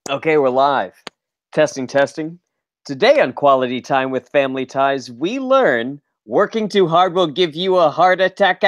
Okay, we're live. Testing, testing. Today on Quality Time with Family Ties, we learn working too hard will give you a heart attack.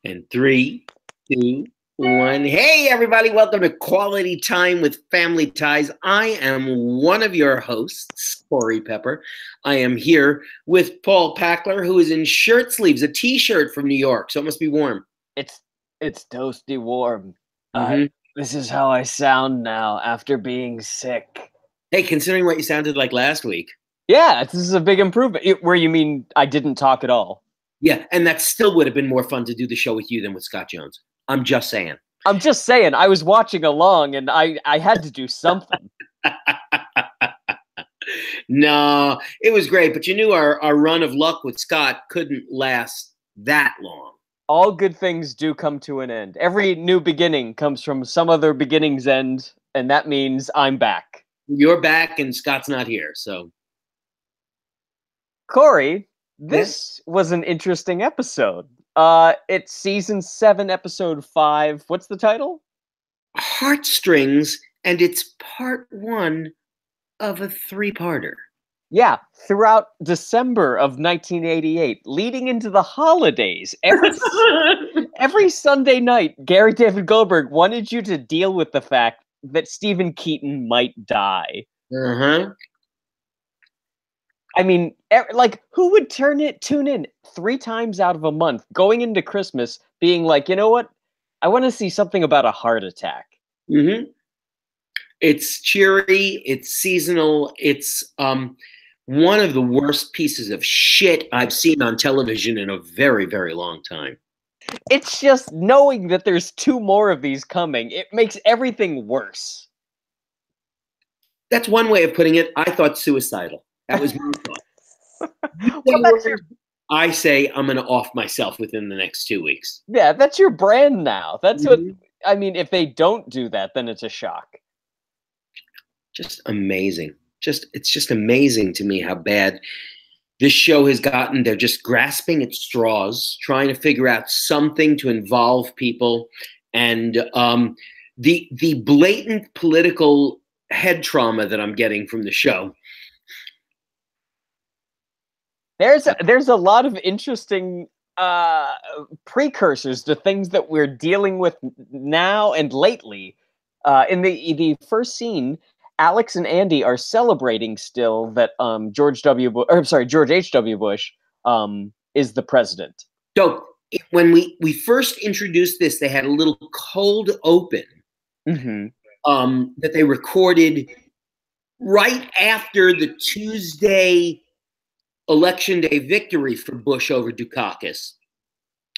And 3, 2, 1. Hey, everybody. Welcome to Quality Time with Family Ties. I am one of your hosts, Corey Pepper. I am here with Paul Packler, who is in shirt sleeves, a T-shirt from New York, so it must be warm. It's toasty warm. Mhm. This is how I sound now after being sick. Hey, considering what you sounded like last week. Yeah, this is a big improvement. Where you mean I didn't talk at all? Yeah, and that still would have been more fun to do the show with you than with Scott Jones. I'm just saying. I'm just saying, I was watching along and I had to do something. No, it was great, but you knew our run of luck with Scott couldn't last that long. All good things do come to an end. Every new beginning comes from some other beginning's end, and that means I'm back. You're back and Scott's not here, so. Corey, this was an interesting episode. It's season 7, episode 5. What's the title? Heartstrings, and it's part 1 of a 3-parter. Yeah, throughout December of 1988, leading into the holidays, every Sunday night, Gary David Goldberg wanted you to deal with the fact that Stephen Keaton might die. Uh-huh. I mean, who would tune in 3 times out of a month, going into Christmas, being like, you know what? I want to see something about a heart attack. Mm-hmm. It's cheery, it's seasonal, it's one of the worst pieces of shit I've seen on television in a very, very long time. It's just knowing that there's 2 more of these coming, it makes everything worse. That's one way of putting it. I thought suicidal. That was my thought. Well, I say I'm going to off myself within the next 2 weeks. Yeah, that's your brand now. That's what I mean. If they don't do that, then it's a shock. Just amazing. It's just amazing to me how bad this show has gotten. They're just grasping at straws, trying to figure out something to involve people, and the blatant political head trauma that I'm getting from the show. There's a lot of interesting precursors to things that we're dealing with now and lately. In the first scene, Alex and Andy are celebrating still that George H.W. Bush is the president. So when we first introduced this, they had a little cold open that they recorded right after the Tuesday Election Day victory for Bush over Dukakis,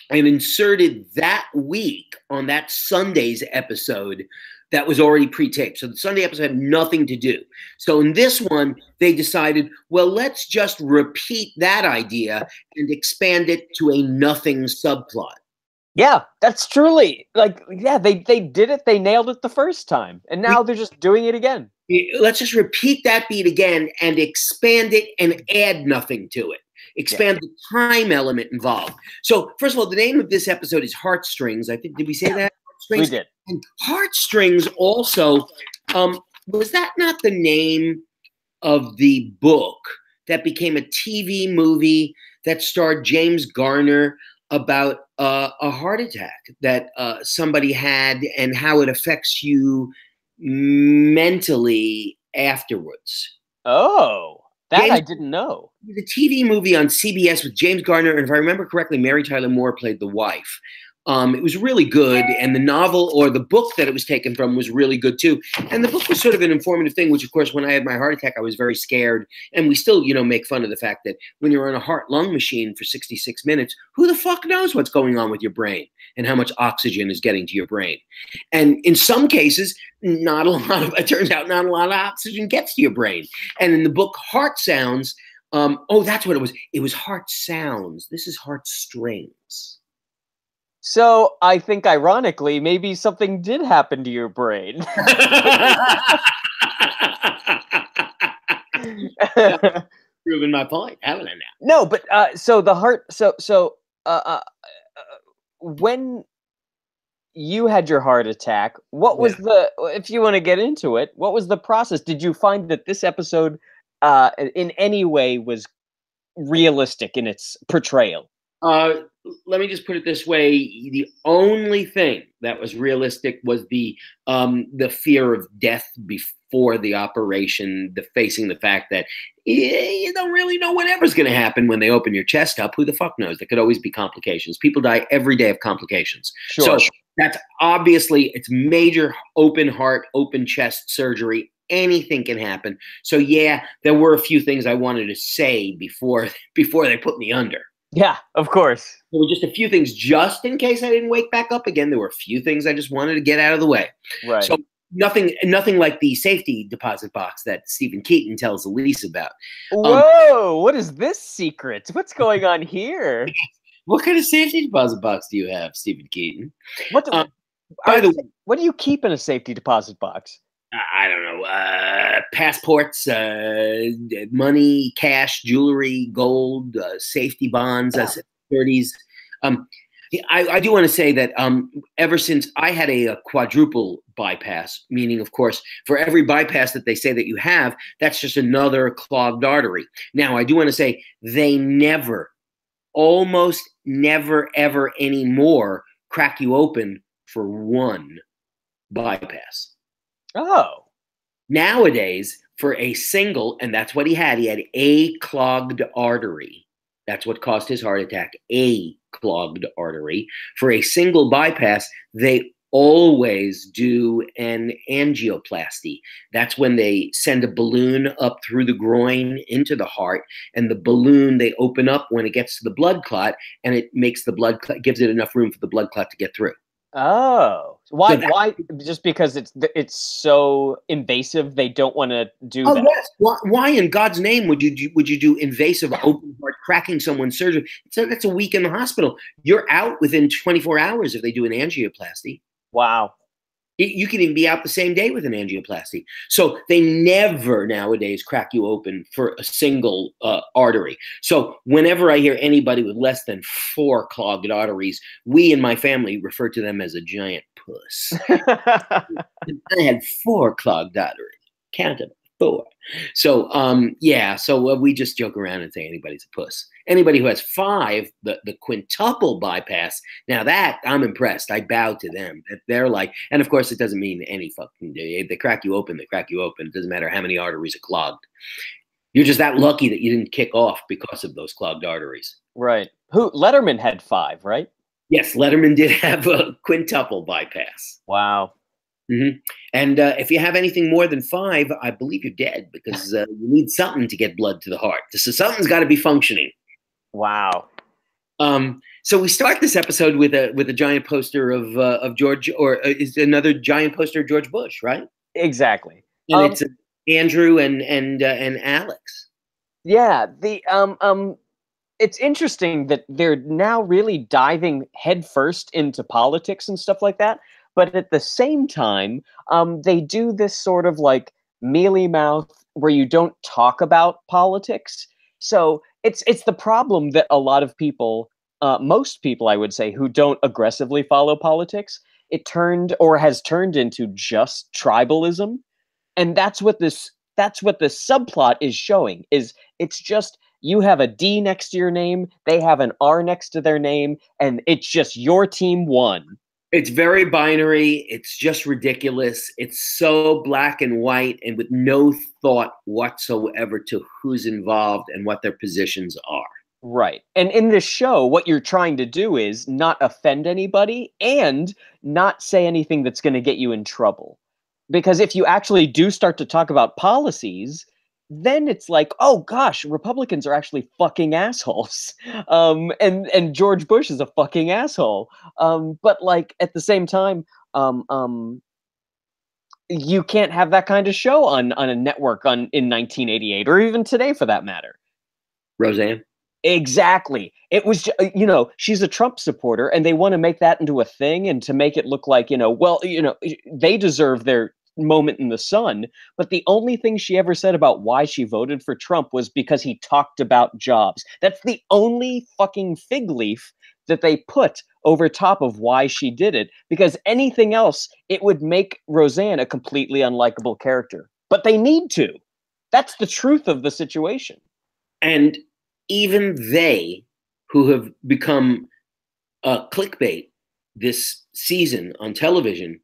and inserted that week on that Sunday's episode that was already pre-taped. So the Sunday episode had nothing to do. So in this one, they decided, well, let's just repeat that idea and expand it to a nothing subplot. Yeah, that's truly, they did it. They nailed it the first time. And now they're just doing it again. Let's just repeat that beat again and expand it and add nothing to it. Expand the time element involved. So first of all, the name of this episode is Heartstrings. I think, did we say that? We did. And Heartstrings also, was that not the name of the book that became a TV movie that starred James Garner about a heart attack that somebody had and how it affects you mentally afterwards? Oh, I didn't know. The TV movie on CBS with James Garner, and if I remember correctly, Mary Tyler Moore played the wife. It was really good, and the novel or the book that it was taken from was really good too. And the book was sort of an informative thing, which of course, when I had my heart attack, I was very scared. And we still, make fun of the fact that when you're on a heart-lung machine for 66 minutes, who the fuck knows what's going on with your brain and how much oxygen is getting to your brain? And in some cases, it turns out not a lot of oxygen gets to your brain. And in the book Heart Sounds, that's what it was. It was Heart Sounds. This is Heartstrings. So I think, ironically, maybe something did happen to your brain. Proving my point, haven't I now? No, but so the heart. So when you had your heart attack. What was if you want to get into it, what was the process? Did you find that this episode, in any way was realistic in its portrayal? Uh, Let me just put it this way: the only thing that was realistic was the fear of death before the operation, facing the fact that you don't really know whatever's going to happen when they open your chest up. Who the fuck knows? There could always be complications. People die every day of complications. Sure. So that's obviously it's major open heart, open chest surgery. Anything can happen. So yeah, there were a few things I wanted to say before they put me under. Yeah, of course. There were just a few things, just in case I didn't wake back up again. There were a few things I just wanted to get out of the way. Right. So nothing like the safety deposit box that Stephen Keaton tells Elise about. Whoa! What is this secret? What's going on here? What kind of safety deposit box do you have, Stephen Keaton? What do you keep in a safety deposit box? I don't know, passports, money, cash, jewelry, gold, safety bonds, securities. I do want to say that ever since I had a quadruple bypass, meaning, of course, for every bypass that they say that you have, that's just another clogged artery. Now, I do want to say they almost never, ever anymore crack you open for one bypass. Oh. Nowadays, for a single, and that's what he had a clogged artery. That's what caused his heart attack, a clogged artery. For a single bypass, they always do an angioplasty. That's when they send a balloon up through the groin into the heart, and the balloon they open up when it gets to the blood clot, and it makes the blood clot, gives it enough room for the blood clot to get through. Oh, why? Why? Just because it's so invasive, they don't want to do that. Yes. Why in God's name would you do invasive open heart cracking someone's surgery? That's a week in the hospital. You're out within 24 hours if they do an angioplasty. Wow. You can even be out the same day with an angioplasty. So they never nowadays crack you open for a single artery. So whenever I hear anybody with less than 4 clogged arteries, we in my family refer to them as a giant puss. I had 4 clogged arteries. Count them, 4. So yeah, so we just joke around and say anybody's a puss. Anybody who has 5, the quintuple bypass, now that I'm impressed. I bow to them. They're like, and of course it doesn't mean any fucking day. They crack you open, they crack you open. It doesn't matter how many arteries are clogged. You're just that lucky that you didn't kick off because of those clogged arteries. Right. Letterman had 5, right? Yes, Letterman did have a quintuple bypass. Wow. Mm-hmm. And if you have anything more than 5, I believe you're dead because you need something to get blood to the heart. So something's got to be functioning. Wow. So we start this episode with a giant poster of George, or is another giant poster of George Bush, right? Exactly. And it's Andrew and Alex. Yeah. It's interesting that they're now really diving headfirst into politics and stuff like that. But at the same time, they do this sort of like mealy mouth where you don't talk about politics. So it's the problem that a lot of people, most people, I would say, who don't aggressively follow politics, has turned into just tribalism, and that's what this subplot is showing. It's just you have a D next to your name, they have an R next to their name, and it's just your team won. It's very binary. It's just ridiculous. It's so black and white and with no thought whatsoever to who's involved and what their positions are. Right. And in this show, what you're trying to do is not offend anybody and not say anything that's going to get you in trouble. Because if you actually do start to talk about policies, then it's like, oh gosh, Republicans are actually fucking assholes. And George Bush is a fucking asshole. But like at the same time, you can't have that kind of show on a network in 1988 or even today for that matter. Roseanne? Exactly. It was, she's a Trump supporter and they want to make that into a thing and to make it look like, they deserve their moment in the sun. But the only thing she ever said about why she voted for Trump was because he talked about jobs. That's the only fucking fig leaf that they put over top of why she did it, because anything else, it would make Roseanne a completely unlikable character. But they need to. That's the truth of the situation. And even they, who have become clickbait this season on television,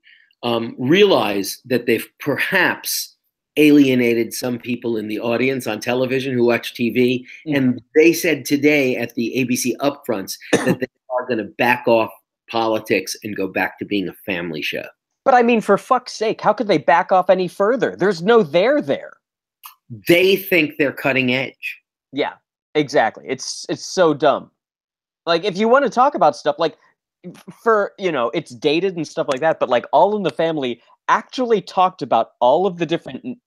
realize that they've perhaps alienated some people in the audience on television who watch TV. Mm-hmm. And they said today at the ABC upfronts that they are going to back off politics and go back to being a family show. But I mean, for fuck's sake, how could they back off any further? There's no there there. They think they're cutting edge. Yeah, exactly. It's so dumb. Like, if you want to talk about stuff, like, for, you know, it's dated and stuff like that, but like All in the Family actually talked about all of the different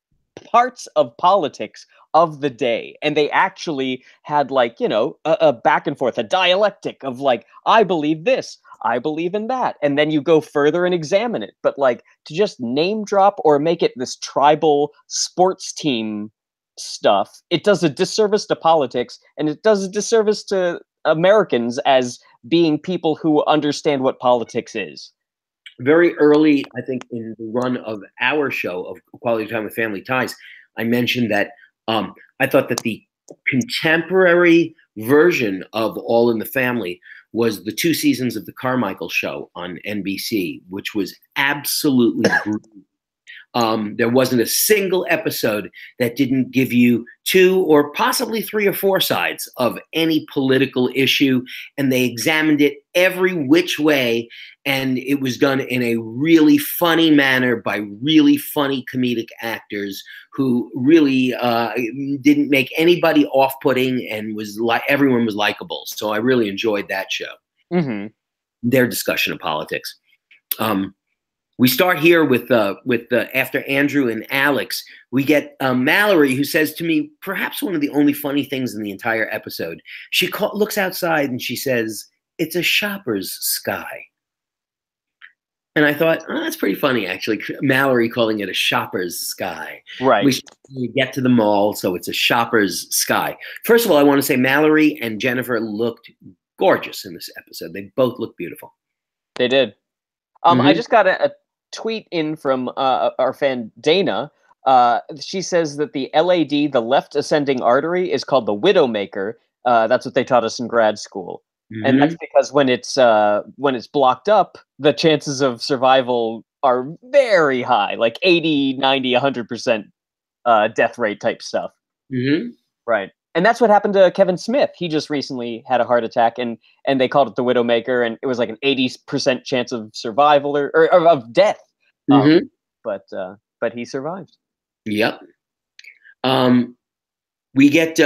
parts of politics of the day, and they actually had, like, you know, a back and forth, a dialectic of like, I believe this, I believe in that, and then you go further and examine it. But like, to just name drop or make it this tribal sports team stuff, it does a disservice to politics, and it does a disservice to Americans as being people who understand what politics is. Very early, I think, in the run of our show of Quality Time with Family Ties, I mentioned that I thought that the contemporary version of All in the Family was the 2 seasons of the Carmichael Show on NBC, which was absolutely brutal. There wasn't a single episode that didn't give you 2 or possibly 3 or 4 sides of any political issue, and they examined it every which way, and it was done in a really funny manner by really funny comedic actors who really didn't make anybody off-putting, and was like everyone was likable. So I really enjoyed that show. Mm-hmm. Their discussion of politics. We start here with after Andrew and Alex, we get Mallory, who says to me, perhaps one of the only funny things in the entire episode. She looks outside and she says, "It's a shopper's sky." And I thought, oh, that's pretty funny, actually. Mallory calling it a shopper's sky. Right. We get to the mall, so it's a shopper's sky. First of all, I want to say Mallory and Jennifer looked gorgeous in this episode. They both look beautiful. They did. I just got a tweet in from our fan Dana. She says that the LAD, the left ascending artery, is called the Widowmaker. That's what they taught us in grad school. Mm-hmm. And that's because when it's blocked up, the chances of survival are very high, like 80, 90, 100% death rate type stuff. Mm-hmm. Right. And that's what happened to Kevin Smith. He just recently had a heart attack, and they called it the Widowmaker, and it was like an 80% chance of survival or of death. Mm-hmm. But he survived. Yep. We get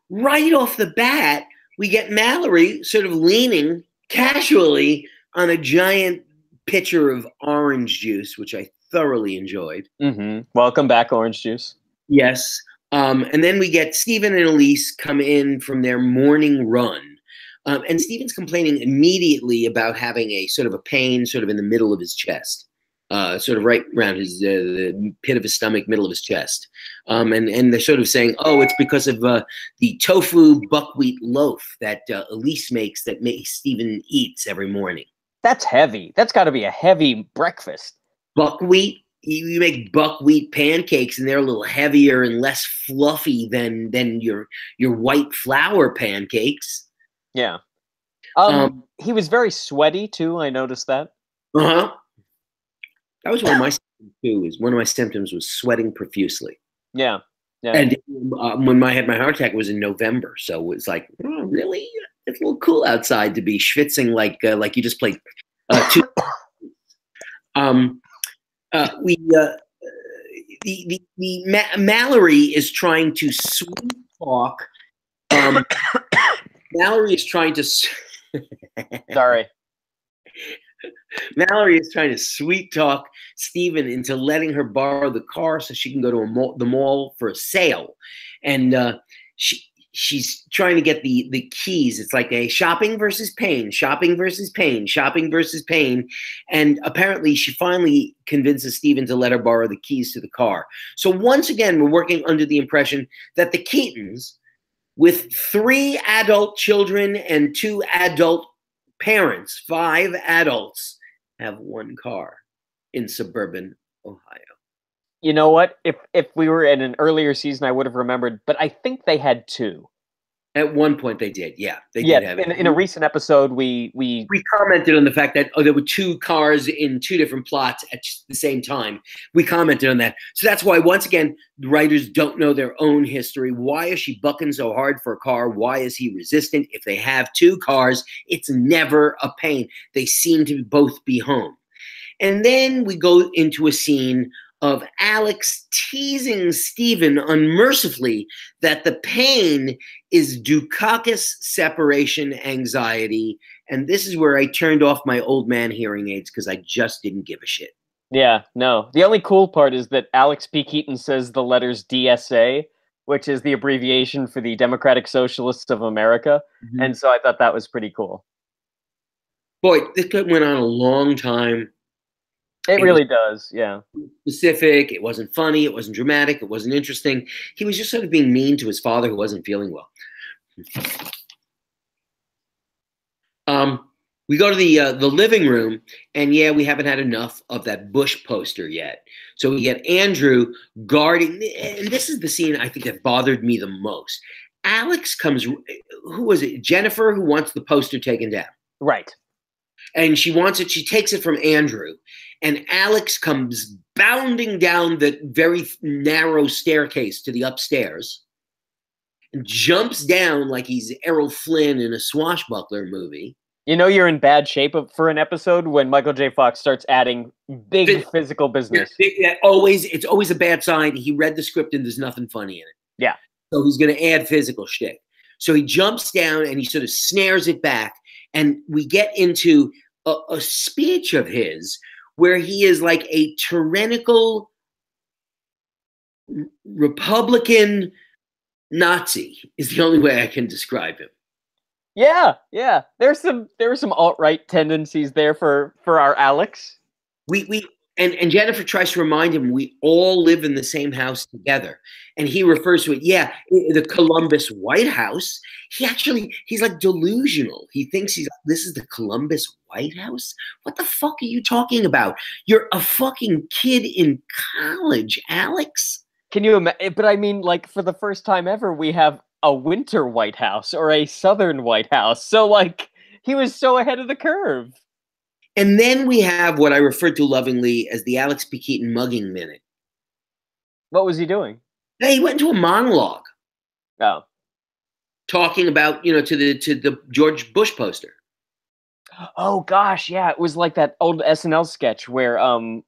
right off the bat, we get Mallory sort of leaning casually on a giant pitcher of orange juice, which I thoroughly enjoyed. Mm-hmm. Welcome back, orange juice. Yes. And then we get Stephen and Elise come in from their morning run. And Stephen's complaining immediately about having a sort of a pain sort of in the middle of his chest, sort of right around his the pit of his stomach, middle of his chest. And they're sort of saying, oh, it's because of the tofu buckwheat loaf that Elise makes that Stephen eats every morning. That's heavy. That's got to be a heavy breakfast. Buckwheat? You make buckwheat pancakes, and they're a little heavier and less fluffy than your white flour pancakes. Yeah. He was very sweaty too. I noticed that. That was one of my symptoms too. One of my symptoms was sweating profusely. Yeah. Yeah. And when I had my heart attack, it was in November, so it was like, oh, really? It's a little cool outside to be schwitzing like you just played. Mallory is trying to sweet talk. Mallory is trying to. Sorry. Mallory is trying to sweet talk Stephen into letting her borrow the car so she can go to the mall for a sale, and she's trying to get the keys. It's like a shopping versus pain, shopping versus pain, shopping versus pain. And apparently she finally convinces Stephen to let her borrow the keys to the car. So once again, we're working under the impression that the Keatons with 3 adult children and 2 adult parents. 5 adults have 1 car in suburban Ohio. You know what? If we were in an earlier season, I would have remembered, but I think they had 2. At one point they did. Yeah, they Yeah, did have it. in a recent episode, we commented on the fact that there were 2 cars in 2 different plots at the same time. We commented on that. So that's why, once again, the writers don't know their own history. Why is she bucking so hard for a car? Why is he resistant? If they have 2 cars, it's never a pain. They seem to both be home. And then we go into a scene of Alex teasing Stephen unmercifully that the pain is Dukakis separation anxiety. And this is where I turned off my old man hearing aids because I just didn't give a shit. Yeah, no. The only cool part is that Alex P. Keaton says the letters DSA, which is the abbreviation for the Democratic Socialists of America. Mm-hmm. And so I thought that was pretty cool. Boy, this went on a long time. It really does, yeah. Specific. It wasn't funny. It wasn't dramatic. It wasn't interesting. He was just sort of being mean to his father who wasn't feeling well. We go to the living room, and yeah, we haven't had enough of that Bush poster yet. So we get Andrew guarding, and this is the scene I think that bothered me the most. Alex comes, who was it? Jennifer, who wants the poster taken down. Right. And she wants it, she takes it from Andrew. And Alex comes bounding down the very narrow staircase to the upstairs and jumps down like he's Errol Flynn in a swashbuckler movie. You know you're in bad shape for an episode when Michael J. Fox starts adding big physical business. It's always a bad sign. He read the script and there's nothing funny in it. Yeah. So he's going to add physical shtick. So he jumps down and he sort of snares it back. And we get into a speech of his where he is like a tyrannical Republican Nazi is the only way I can describe him. Yeah, yeah. There were some alt-right tendencies there for our Alex. And Jennifer tries to remind him we all live in the same house together. And he refers to it, yeah, the Columbus White House. He's like delusional. He thinks this is the Columbus White House? What the fuck are you talking about? You're a fucking kid in college, Alex. Can you imagine? But I mean, like, for the first time ever, we have a winter White House or a southern White House. So, like, he was so ahead of the curve. And then we have what I referred to lovingly as the Alex P. Keaton mugging minute. What was he doing? He went into a monologue. Oh. Talking about, to the George Bush poster. Oh gosh, yeah. It was like that old SNL sketch where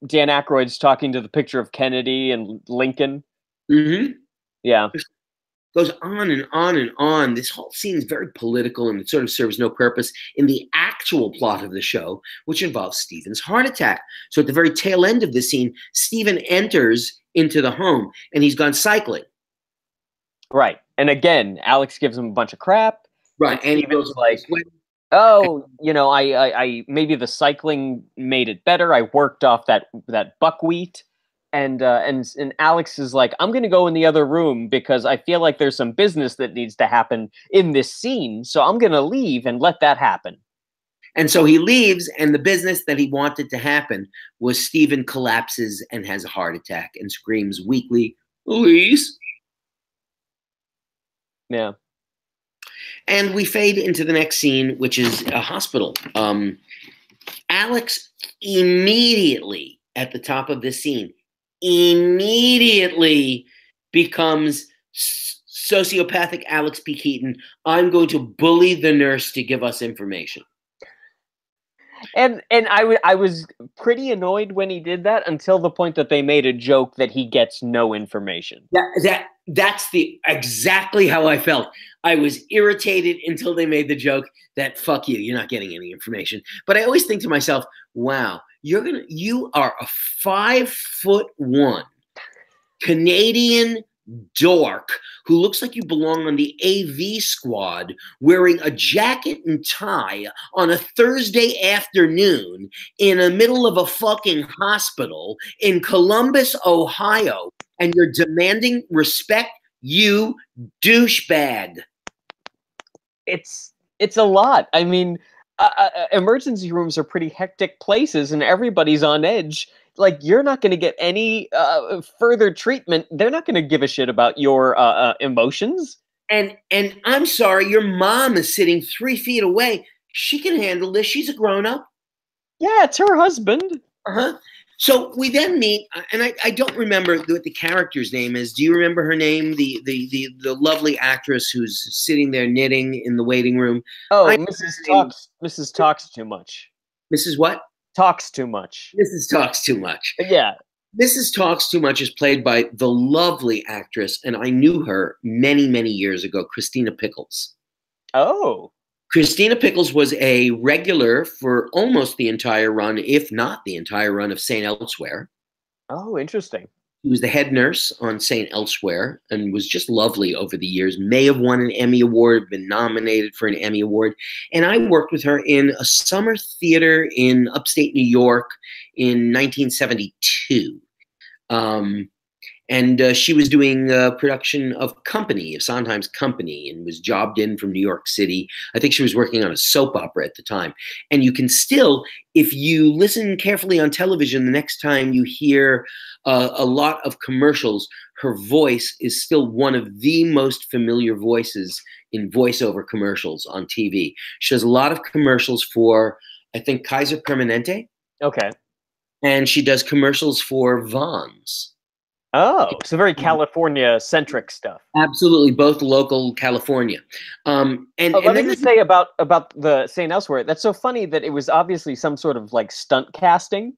Dan Aykroyd's talking to the picture of Kennedy and Lincoln. Mm-hmm. Yeah. Goes on and on and on. This whole scene is very political and it sort of serves no purpose in the actual plot of the show, which involves Stephen's heart attack. So at the very tail end of the scene, Stephen enters into the home and he's gone cycling. Right. And again, Alex gives him a bunch of crap. Right. And he goes like, oh, I maybe the cycling made it better. I worked off that buckwheat. And Alex is like, I'm going to go in the other room because I feel like there's some business that needs to happen in this scene. So I'm going to leave and let that happen. And so he leaves, and the business that he wanted to happen was Stephen collapses and has a heart attack and screams weakly, "Louise." Yeah. And we fade into the next scene, which is a hospital. Alex immediately at the top of this scene immediately becomes sociopathic Alex P. Keaton. I'm going to bully the nurse to give us information. And I was pretty annoyed when he did that until the point that they made a joke that he gets no information. That's exactly how I felt. I was irritated until they made the joke that fuck you're not getting any information. But I always think to myself, wow, you are a 5'1" Canadian dork who looks like you belong on the AV squad wearing a jacket and tie on a Thursday afternoon in the middle of a fucking hospital in Columbus, Ohio, and you're demanding respect, you douchebag. it's a lot. I mean, emergency rooms are pretty hectic places, and everybody's on edge. Like, you're not going to get any further treatment. They're not going to give a shit about your emotions. And I'm sorry, your mom is sitting 3 feet away. She can handle this. She's a grown up. Yeah, it's her husband. Uh-huh. So we then meet, and I don't remember what the character's name is. Do you remember her name? The lovely actress who's sitting there knitting in the waiting room. Oh, Mrs. Talks Too Much. Mrs. what? Talks Too Much. Mrs. Talks Too Much. Yeah. Mrs. Talks Too Much is played by the lovely actress, and I knew her many, many years ago, Christina Pickles. Oh. Christina Pickles was a regular for almost the entire run, if not the entire run, of St. Elsewhere. Oh, interesting. She was the head nurse on St. Elsewhere and was just lovely over the years. May have won an Emmy Award, been nominated for an Emmy Award. And I worked with her in a summer theater in upstate New York in 1972. And she was doing a production of Company, of Sondheim's Company, and was jobbed in from New York City. I think she was working on a soap opera at the time. And you can still, if you listen carefully on television, the next time you hear a lot of commercials, her voice is still one of the most familiar voices in voiceover commercials on TV. She does a lot of commercials for, I think, Kaiser Permanente. Okay. And she does commercials for Vons. Oh, so very California-centric stuff. Absolutely, both local California. Let me just say about the St. Elsewhere. That's so funny that it was obviously some sort of like stunt casting.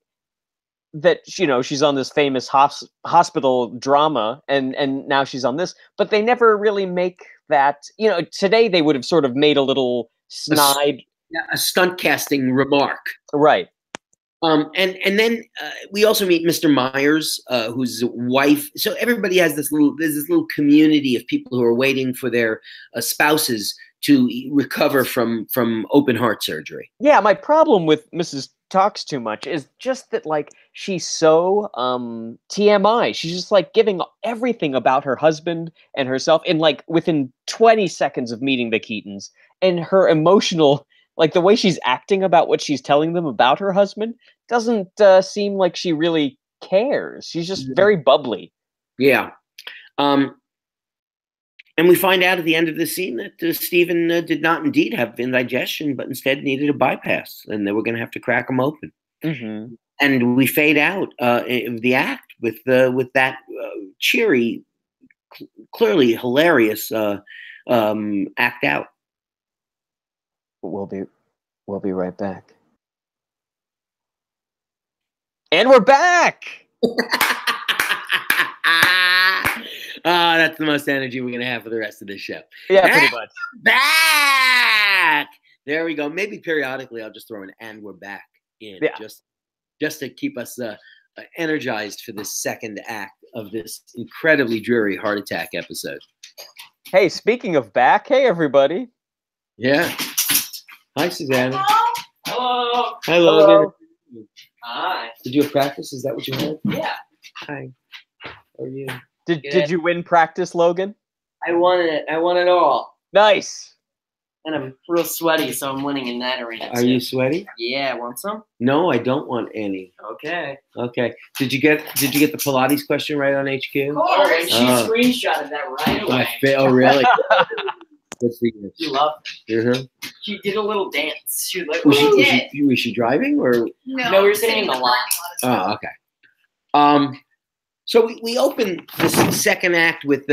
That she's on this famous hospital drama, and now she's on this, but they never really make that. Today they would have sort of made a little snide, a stunt casting remark, right? And then we also meet Mr. Myers, whose wife. So everybody has there's this little community of people who are waiting for their spouses to recover from open heart surgery. Yeah, my problem with Mrs. Talks Too Much is just that, like, she's so TMI. She's just like giving everything about her husband and herself in like within 20 seconds of meeting the Keatons, and her emotional. Like, the way she's acting about what she's telling them about her husband doesn't seem like she really cares. She's just very bubbly. Yeah. And we find out at the end of the scene that Stephen did not indeed have indigestion, but instead needed a bypass, and they were going to have to crack him open. Mm-hmm. And we fade out the act with that cheery, clearly hilarious act out. We'll be right back. And we're back! That's the most energy we're going to have for the rest of this show. Yeah, pretty much. Back! There we go. Maybe periodically I'll just throw an "and we're back" in, just to keep us energized for this second act of this incredibly dreary heart attack episode. Hey, speaking of back, hey, everybody. Yeah. Hi, Susanna. Hello. Hi, Logan. Hello. Hi. Did you have practice? Is that what you had? Yeah. Hi. How are you? Did you win practice, Logan? I won it. I won it all. Nice. And I'm real sweaty, so I'm winning in that arena. Are you sweaty? Yeah. Want some? No, I don't want any. Okay. Okay. Did you get the Pilates question right on HQ? Oh, and she screenshotted that right away. Oh, really? What's the You loved it. Uh-huh. She did a little dance. She was like, was she driving or? No, we were sitting in the lot. Oh, okay. So we open this second act with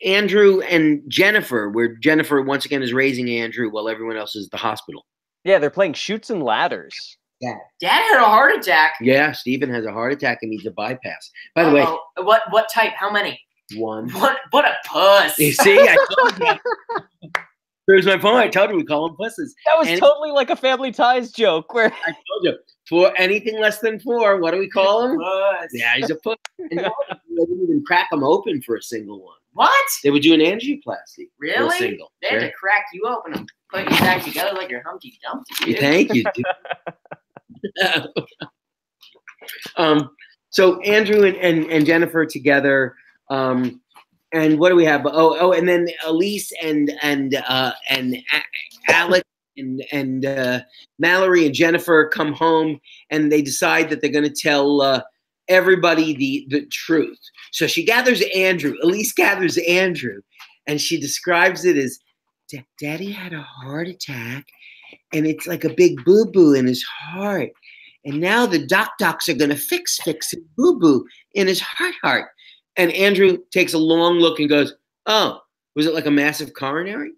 Andrew and Jennifer, where Jennifer once again is raising Andrew while everyone else is at the hospital. Yeah, they're playing Chutes and Ladders. Yeah. Dad had a heart attack. Yeah, Stephen has a heart attack and needs a bypass. By the way, what type? How many? One. What a puss. You see, I told you. There's my point. I told you we call them pusses. That was totally like a Family Ties joke. Where I told you, for anything less than 4, what do we call him? Puss. Yeah, he's a puss. And they didn't even crack him open for a single one. What? They would do an angioplasty. Really? For a single. They had to crack you open and put you back together like your Humpty Dumpty. Thank you. So Andrew and Jennifer together, And what do we have? And then Elise and Alex and Mallory and Jennifer come home, and they decide that they're going to tell everybody the truth. So she gathers Andrew. Elise gathers Andrew, and she describes it as, Daddy had a heart attack, and it's like a big boo-boo in his heart. And now the docs are going to fix his boo-boo in his heart. And Andrew takes a long look and goes, oh, was it like a massive coronary?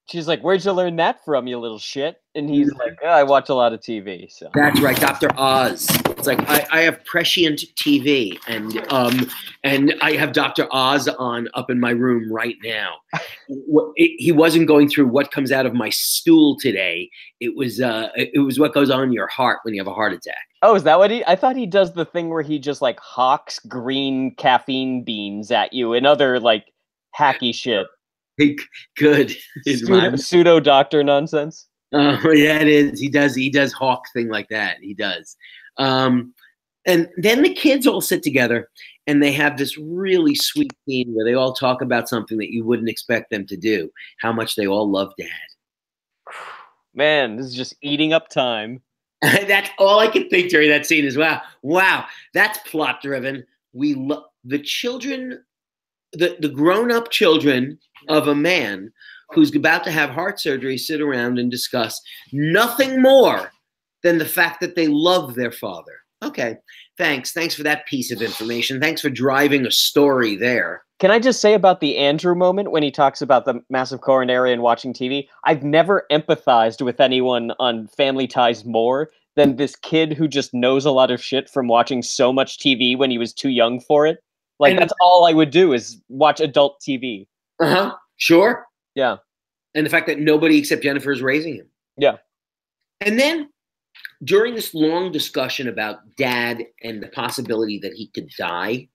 She's like, where'd you learn that from, you little shit? And he's like, I watch a lot of TV. So that's right, Dr. Oz. It's like, I have prescient TV, and I have Dr. Oz on up in my room right now. He wasn't going through what comes out of my stool today. It was what goes on in your heart when you have a heart attack. Oh, is that what I thought he does the thing where he just like hawks green caffeine beans at you and other like hacky shit. Good. Pseudo doctor nonsense. Yeah, it is. He does hawk thing like that. He does. And then the kids all sit together and they have this really sweet scene where they all talk about something that you wouldn't expect them to do. How much they all love Dad. Man, this is just eating up time. That's all I can think during that scene is, wow, that's plot driven. We love the children, the grown-up children of a man who's about to have heart surgery sit around and discuss nothing more than the fact that they love their father. Okay, thanks for that piece of information. Thanks for driving a story there. Can I just say about the Andrew moment when he talks about the massive coronary and watching TV? I've never empathized with anyone on Family Ties more than this kid who just knows a lot of shit from watching so much TV when he was too young for it. Like, that's all I would do is watch adult TV. Uh-huh. Sure. Yeah. And the fact that nobody except Jennifer is raising him. Yeah. And then during this long discussion about Dad and the possibility that he could die,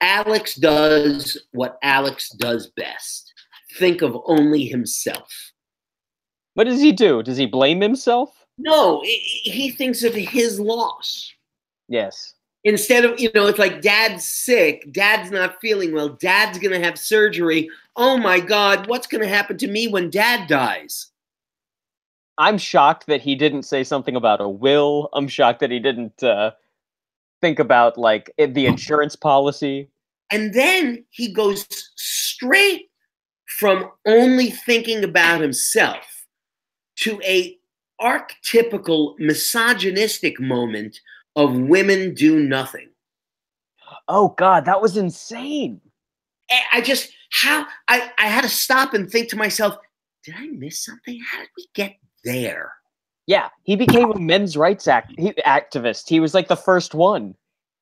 Alex does what Alex does best. Think of only himself. What does he do? Does he blame himself? No, he thinks of his loss. Yes. Instead of, it's like Dad's sick, Dad's not feeling well, Dad's going to have surgery. Oh my God, what's going to happen to me when Dad dies? I'm shocked that he didn't say something about a will. I'm shocked that he didn't think about like the insurance policy. And then he goes straight from only thinking about himself to a archetypical misogynistic moment of women do nothing. Oh God, that was insane. I had to stop and think to myself, did I miss something? How did we get there? Yeah, he became a men's rights activist. He was like the first one.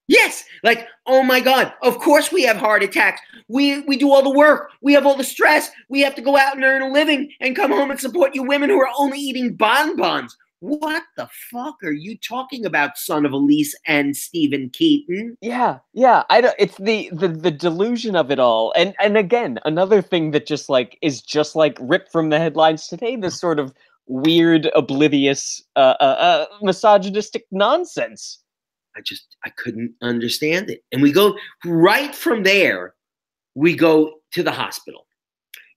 Yes, like, oh my God, of course we have heart attacks. We do all the work. We have all the stress. We have to go out and earn a living and come home and support you women who are only eating bonbons. What the fuck are you talking about, son of Elise and Stephen Keaton? Yeah. It's the delusion of it all. And again, another thing that just like is just like ripped from the headlines today, this sort of weird, oblivious, misogynistic nonsense. I couldn't understand it. And we go right from there, we go to the hospital.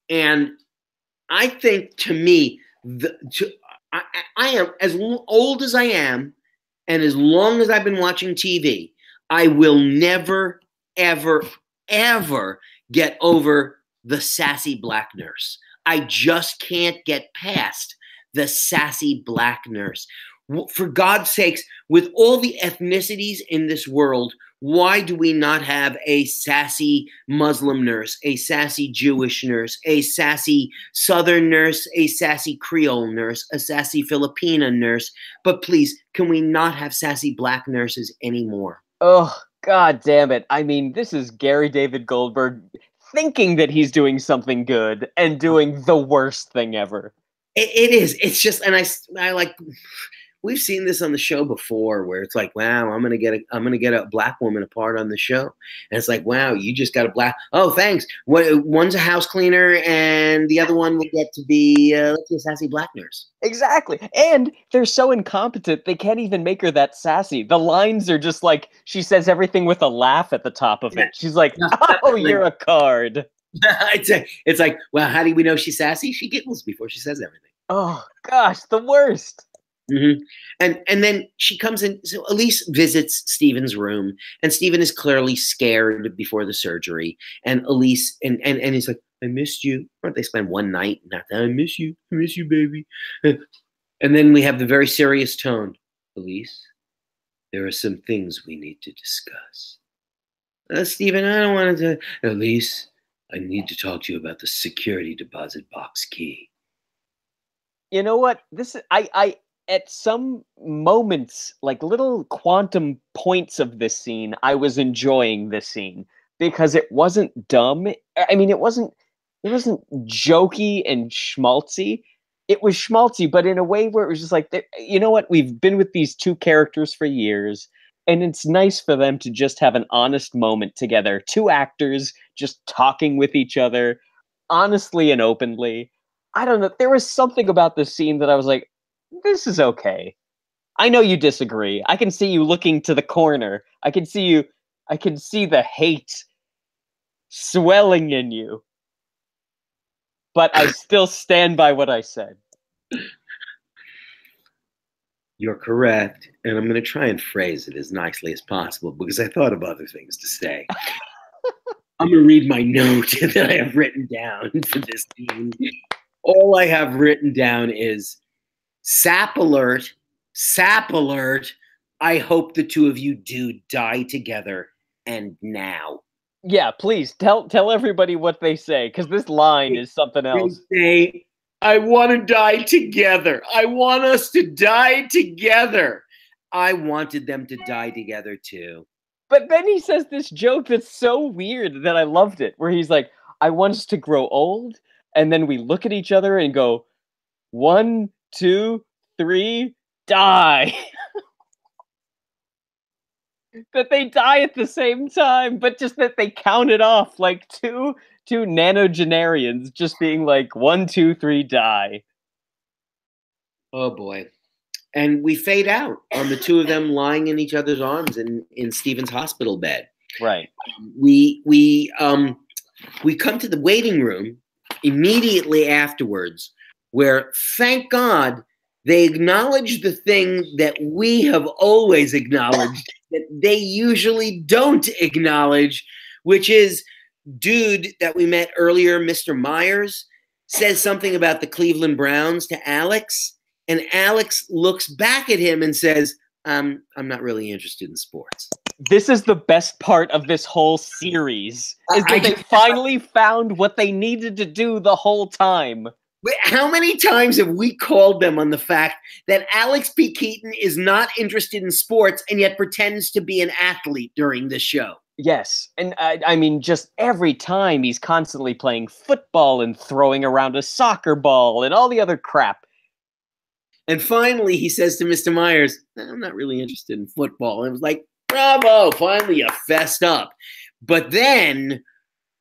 And I think, to me, I am, as old as I am, and as long as I've been watching TV, I will never, ever, ever get over the sassy black nurse. I just can't get past the sassy black nurse. For God's sakes, with all the ethnicities in this world, why do we not have a sassy Muslim nurse, a sassy Jewish nurse, a sassy Southern nurse, a sassy Creole nurse, a sassy Filipina nurse? But please, can we not have sassy black nurses anymore? Oh, God damn it. I mean, this is Gary David Goldberg thinking that he's doing something good and doing the worst thing ever. It is. It's just, and I like, we've seen this on the show before, where it's like, wow, I'm gonna get a black woman a part on the show, and it's like, wow, you just got a black. Oh, thanks. One's a house cleaner, and the other one will get to be let's see, a sassy black nurse. Exactly. And they're so incompetent, they can't even make her that sassy. The lines are just like, she says everything with a laugh at the top of it. She's like, oh, you're a card. It's like, well, how do we know she's sassy? She giggles before she says everything. Oh, gosh, the worst. Mm-hmm. And then she comes in. So Elise visits Stephen's room, and Stephen is clearly scared before the surgery. And Elise and he's like, I missed you. Or they spend one night. Not that I miss you, baby. And then we have the very serious tone. Elise, there are some things we need to discuss. Stephen, I don't want to. Elise, I need to talk to you about the security deposit box key. You know what? I at some moments, like little quantum points of this scene, I was enjoying this scene because it wasn't dumb. I mean, it wasn't jokey and schmaltzy. It was schmaltzy, but in a way where it was just like, you know what? We've been with these two characters for years, and it's nice for them to just have an honest moment together. Two actors just talking with each other, honestly and openly. I don't know. There was something about this scene that I was like, this is okay. I know you disagree. I can see you looking to the corner. I can see the hate swelling in you. But I still stand by what I said. You're correct. And I'm going to try and phrase it as nicely as possible because I thought of other things to say. I'm going to read my note that I have written down for this scene. All I have written down is, sap alert, sap alert. I hope the two of you do die together, and now. Yeah, please tell everybody what they say, because this line is something else. They say, I want to die together. I want us to die together. I wanted them to die together too. But then he says this joke that's so weird that I loved it, where he's like, I want us to grow old, and then we look at each other and go, 1, 2, 3, die. That they die at the same time, but just that they count it off like two nanogenarians just being like 1, 2, 3, die. Oh boy. And we fade out on the two of them lying in each other's arms in Stephen's hospital bed. Right. We come to the waiting room immediately afterwards, where, thank God, they acknowledge the thing that we have always acknowledged that they usually don't acknowledge, which is dude that we met earlier, Mr. Myers, says something about the Cleveland Browns to Alex, and Alex looks back at him and says, I'm not really interested in sports. This is the best part of this whole series, is that they finally found what they needed to do the whole time. How many times have we called them on the fact that Alex P. Keaton is not interested in sports and yet pretends to be an athlete during the show? Yes, and I mean, just every time he's constantly playing football and throwing around a soccer ball and all the other crap. And finally, he says to Mr. Myers, I'm not really interested in football. And it was like, bravo, finally you fessed up. But then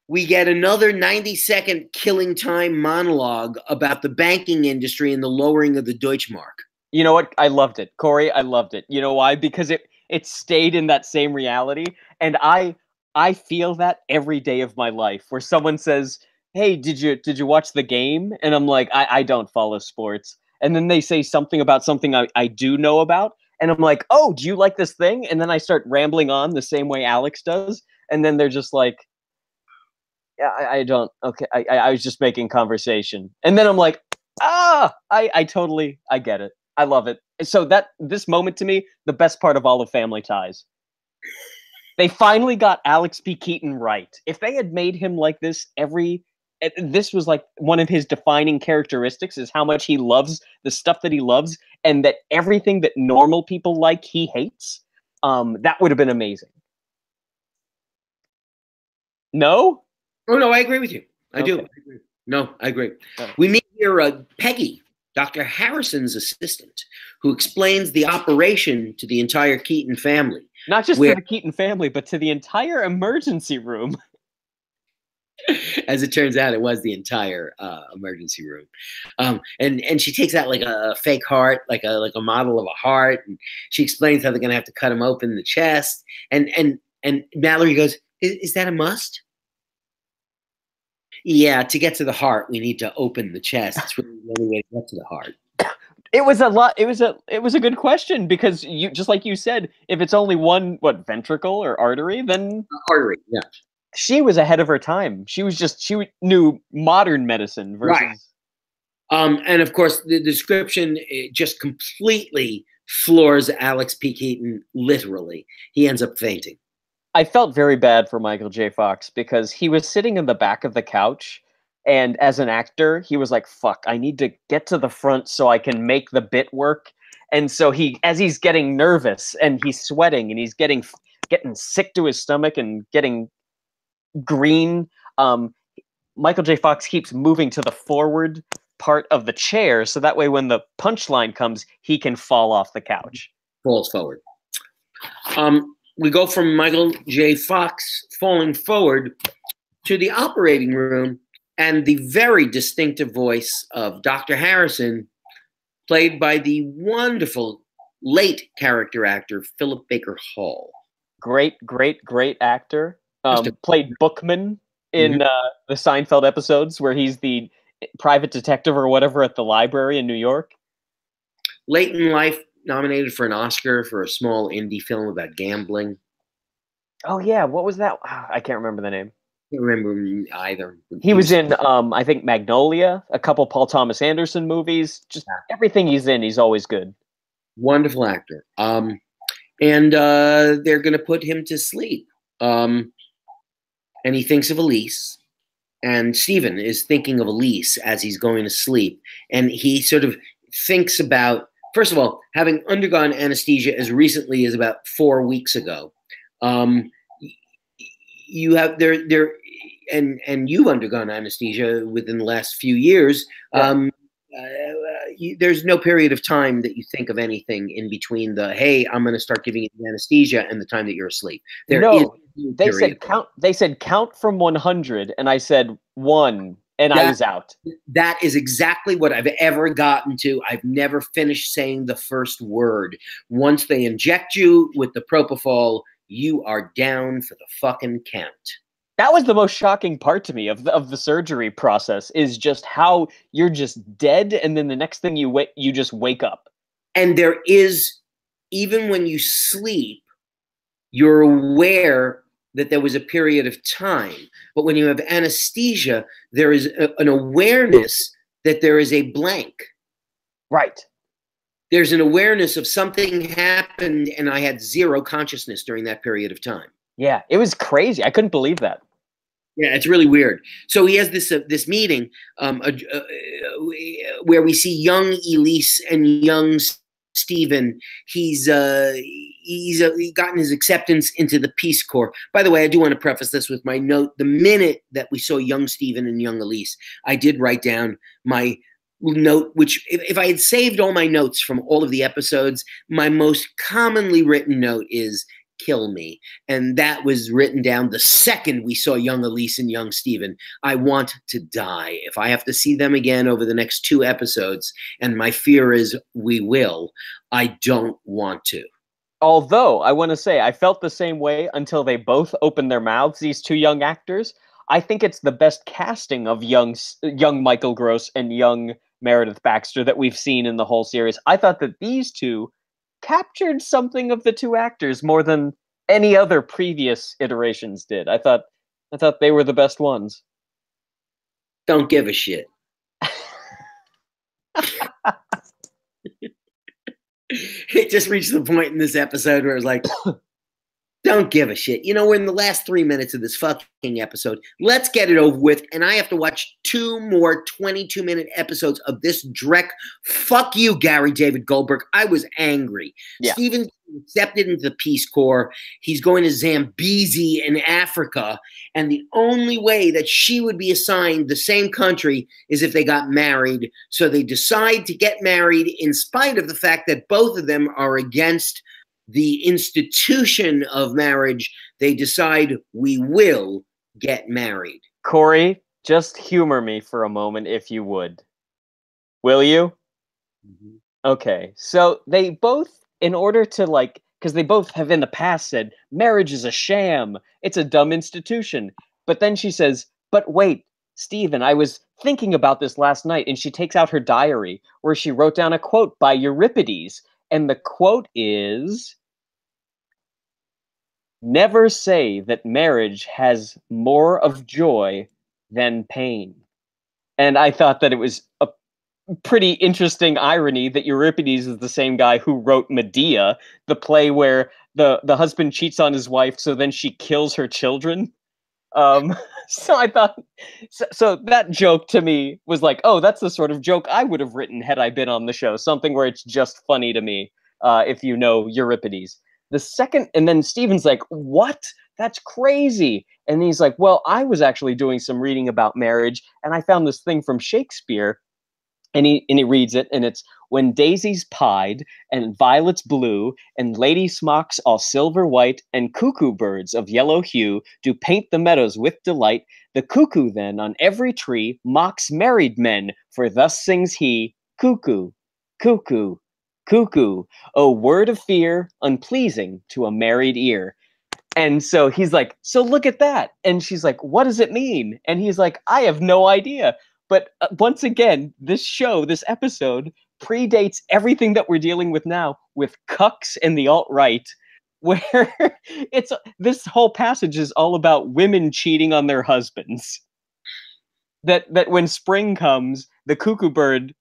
we get another 90-second killing time monologue about the banking industry and the lowering of the Deutschmark. You know what? I loved it. Corey, I loved it. You know why? Because it stayed in that same reality. And I feel that every day of my life, where someone says, hey, did you watch the game? And I'm like, I don't follow sports. And then they say something about something I do know about. And I'm like, oh, do you like this thing? And then I start rambling on the same way Alex does. And then they're just like, yeah, I don't. Okay, I was just making conversation. And then I'm like, I totally, I get it. I love it. So this moment to me, the best part of all of Family Ties. They finally got Alex P. Keaton right. If they had made him like this this was like one of his defining characteristics, is how much he loves the stuff that he loves, and that everything that normal people like, he hates. That would have been amazing. No? Oh, no, I agree with you. I do. Okay. No, I agree. We meet here Peggy. Dr. Harrison's assistant, who explains the operation to the entire Keaton family. Not just to the Keaton family, but to the entire emergency room. As it turns out, it was the entire emergency room, and she takes out like a fake heart, like a model of a heart, and she explains how they're going to have to cut him open in the chest. And Mallory goes, "Is that a must?" Yeah, to get to the heart, we need to open the chest. It's really the only way to get to the heart. It was a lot. It was a good question, because you, just like you said, if it's only one, ventricle or artery, then artery. Yeah. She was ahead of her time. She knew modern medicine versus. Right. And of course, the description just completely floors Alex P. Keaton. Literally, he ends up fainting. I felt very bad for Michael J. Fox, because he was sitting in the back of the couch, and as an actor, he was like, "Fuck, I need to get to the front so I can make the bit work." And so as he's getting nervous and he's sweating and he's getting sick to his stomach and getting green, Michael J. Fox keeps moving to the forward part of the chair, so that way when the punchline comes, he can fall off the couch. Falls forward. We go from Michael J. Fox falling forward to the operating room and the very distinctive voice of Dr. Harrison, played by the wonderful late character actor Philip Baker Hall. Great actor. Played Bookman in the Seinfeld episodes, where he's the private detective or whatever at the library in New York. Late in life, nominated for an Oscar for a small indie film about gambling. Oh yeah, what was that? I can't remember the name. I can't remember either. He was in, I think, Magnolia, a couple Paul Thomas Anderson movies. Just everything he's in, he's always good. Wonderful actor. And they're going to put him to sleep. And he thinks of Elise. And Stephen is thinking of Elise as he's going to sleep. And he sort of thinks about, first of all, having undergone anesthesia as recently as about 4 weeks ago. You have and you've undergone anesthesia within the last few years. Yeah. There's no period of time that you think of anything in between the, hey, I'm going to start giving you the anesthesia, and the time that you're asleep. They said count. They said count from 100, and I said 1, and I was out. That is exactly what I've ever gotten to. I've never finished saying the first word. Once they inject you with the propofol, you are down for the fucking count. That was the most shocking part to me of the surgery process, is just how you're just dead, and then the next thing you just wake up. And there is, even when you sleep, you're aware that there was a period of time. But when you have anesthesia, there is an awareness that there is a blank. Right. There's an awareness of something happened, and I had zero consciousness during that period of time. Yeah, it was crazy. I couldn't believe that. Yeah, it's really weird. So he has this meeting where we see young Elise and young Stephen. He's gotten his acceptance into the Peace Corps. By the way, I do want to preface this with my note. The minute that we saw young Stephen and young Elise, I did write down my note, which if I had saved all my notes from all of the episodes, my most commonly written note is "kill me." And that was written down the second we saw young Elise and young Stephen. I want to die. If I have to see them again over the next 2 episodes, and my fear is we will, I don't want to. Although, I want to say, I felt the same way until they both opened their mouths, these 2 young actors. I think it's the best casting of young Michael Gross and young Meredith Baxter that we've seen in the whole series. I thought that these 2 captured something of the 2 actors more than any other previous iterations did. I thought they were the best ones. Don't give a shit. It just reached the point in this episode where it was like, don't give a shit. You know, we're in the last 3 minutes of this fucking episode. Let's get it over with. And I have to watch 2 more 22-minute episodes of this dreck. Fuck you, Gary David Goldberg. I was angry. Yeah. Stephen's accepted into the Peace Corps. He's going to Zambezi in Africa. And the only way that she would be assigned the same country is if they got married. So they decide to get married in spite of the fact that both of them are against the institution of marriage. They decide, we will get married. Corey, just humor me for a moment, if you would. Will you? Mm-hmm. Okay, so they both, in order to, like, because they both have in the past said, marriage is a sham, it's a dumb institution. But then she says, but wait, Stephen, I was thinking about this last night, and she takes out her diary, where she wrote down a quote by Euripides, and the quote is, never say that marriage has more of joy than pain. And I thought that it was a pretty interesting irony that Euripides is the same guy who wrote Medea, the play where the husband cheats on his wife, so then she kills her children. So I thought, so that joke to me was like, oh, that's the sort of joke I would have written had I been on the show. Something where it's just funny to me, if you know Euripides. The second, and then Stephen's like, what? That's crazy. And he's like, well, I was actually doing some reading about marriage, and I found this thing from Shakespeare. And he reads it, and it's, when daisies pied, and violets blue, and lady smocks all silver white, and cuckoo birds of yellow hue do paint the meadows with delight, the cuckoo then on every tree mocks married men, for thus sings he, cuckoo, cuckoo, cuckoo, oh word of fear, unpleasing to a married ear. And so he's like, so look at that. And she's like, what does it mean? And he's like, I have no idea. But once again, this show, this episode, predates everything that we're dealing with now with cucks and the alt-right, where it's this whole passage is all about women cheating on their husbands. That when spring comes, the cuckoo bird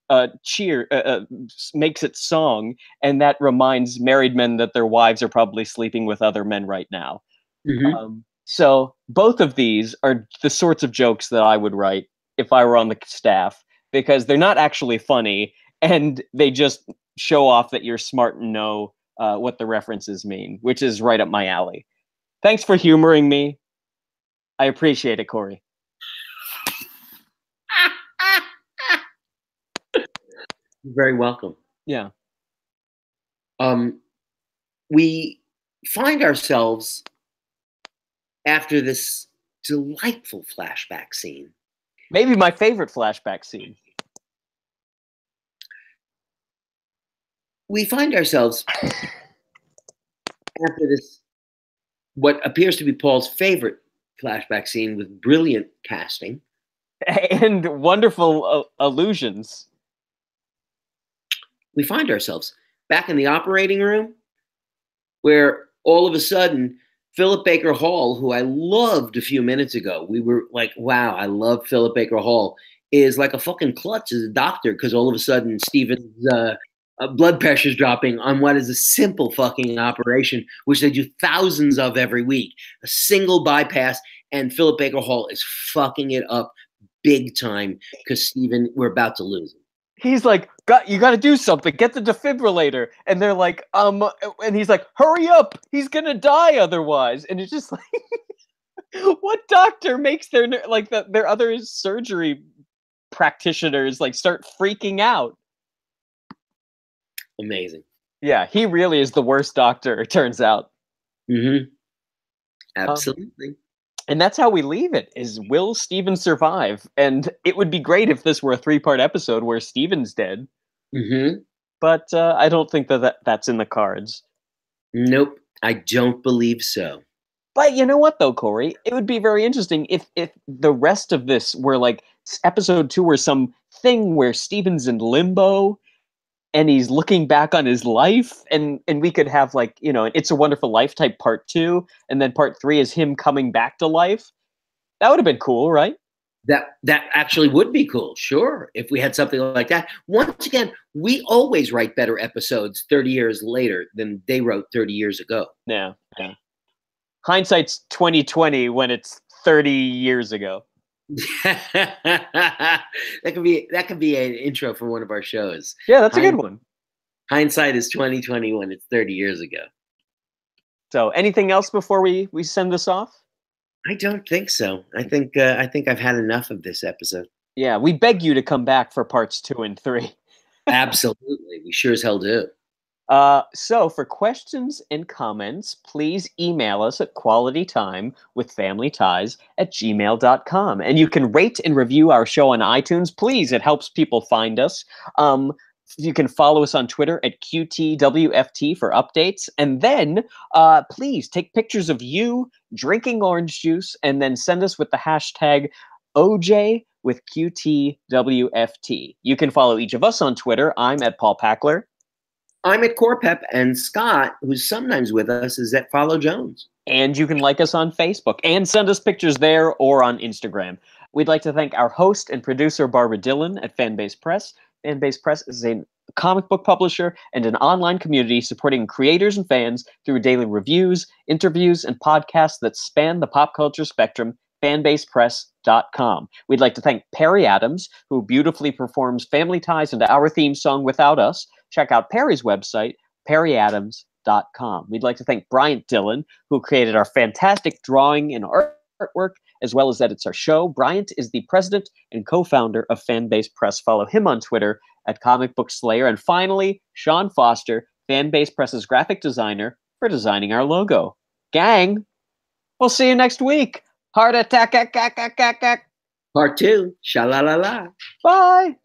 makes its song, and that reminds married men that their wives are probably sleeping with other men right now. Mm-hmm. So both of these are the sorts of jokes that I would write if I were on the staff, because they're not actually funny, and they just show off that you're smart and know what the references mean, which is right up my alley. Thanks for humoring me. I appreciate it, Corey. You're very welcome. Yeah. We find ourselves after this delightful flashback scene. Maybe my favorite flashback scene. We find ourselves after this, what appears to be Paul's favorite flashback scene with brilliant casting. And wonderful allusions. We find ourselves back in the operating room where all of a sudden Philip Baker Hall, who I loved a few minutes ago, we were like, wow, I love Philip Baker Hall, is like a fucking klutz as a doctor, because all of a sudden Stephen's blood pressure's dropping on what is a simple fucking operation, which they do thousands of every week. A single bypass, and Philip Baker Hall is fucking it up big time because Stephen, we're about to lose him. He's like, you got to do something. Get the defibrillator. And they're like, and he's like, hurry up. He's going to die otherwise. And it's just like, what doctor makes their other surgery practitioners like start freaking out? Amazing. Yeah, he really is the worst doctor, it turns out. Mm-hmm. Absolutely. And that's how we leave it, is will Stephen survive? And it would be great if this were a 3-part episode where Stephen's dead. Mm-hmm. But I don't think that's in the cards. Nope, I don't believe so. But you know what, though, Corey? It would be very interesting if the rest of this were like episode 2 or some thing where Stephen's in limbo and he's looking back on his life, and we could have like, you know, It's a Wonderful Life type part 2, and then part 3 is him coming back to life. That would have been cool, right? That actually would be cool, sure, if we had something like that. Once again, we always write better episodes 30 years later than they wrote 30 years ago. Yeah. Hindsight's 20/20 when it's 30 years ago. that could be an intro for one of our shows. Yeah, that's a good one. Hindsight is 2021. It's 30 years ago. So, anything else before we send this off? I don't think so. I think I've had enough of this episode. Yeah, we beg you to come back for parts 2 and 3. Absolutely, we sure as hell do. So for questions and comments, please email us at qualitytimewithfamilyties@gmail.com. And you can rate and review our show on iTunes. Please, it helps people find us. You can follow us on Twitter at QTWFT for updates. And then please take pictures of you drinking orange juice and then send us with the hashtag OJ with QTWFT. You can follow each of us on Twitter. I'm at Paul Packler. I'm at Corpep, and Scott, who's sometimes with us, is at Follow Jones. And you can like us on Facebook and send us pictures there or on Instagram. We'd like to thank our host and producer, Barbara Dillon at Fanbase Press. Fanbase Press is a comic book publisher and an online community supporting creators and fans through daily reviews, interviews, and podcasts that span the pop culture spectrum. Fanbasepress.com. We'd like to thank Perry Adams, who beautifully performs Family Ties into our theme song Without Us. Check out Perry's website, perryadams.com. We'd like to thank Bryant Dillon, who created our fantastic drawing and artwork, as well as edits our show. Bryant is the president and co-founder of Fanbase Press. Follow him on Twitter at Comic Book Slayer. And finally, Sean Foster, Fanbase Press's graphic designer, for designing our logo. Gang, we'll see you next week. Heart attack. Part 2. Sha-la-la-la. Bye.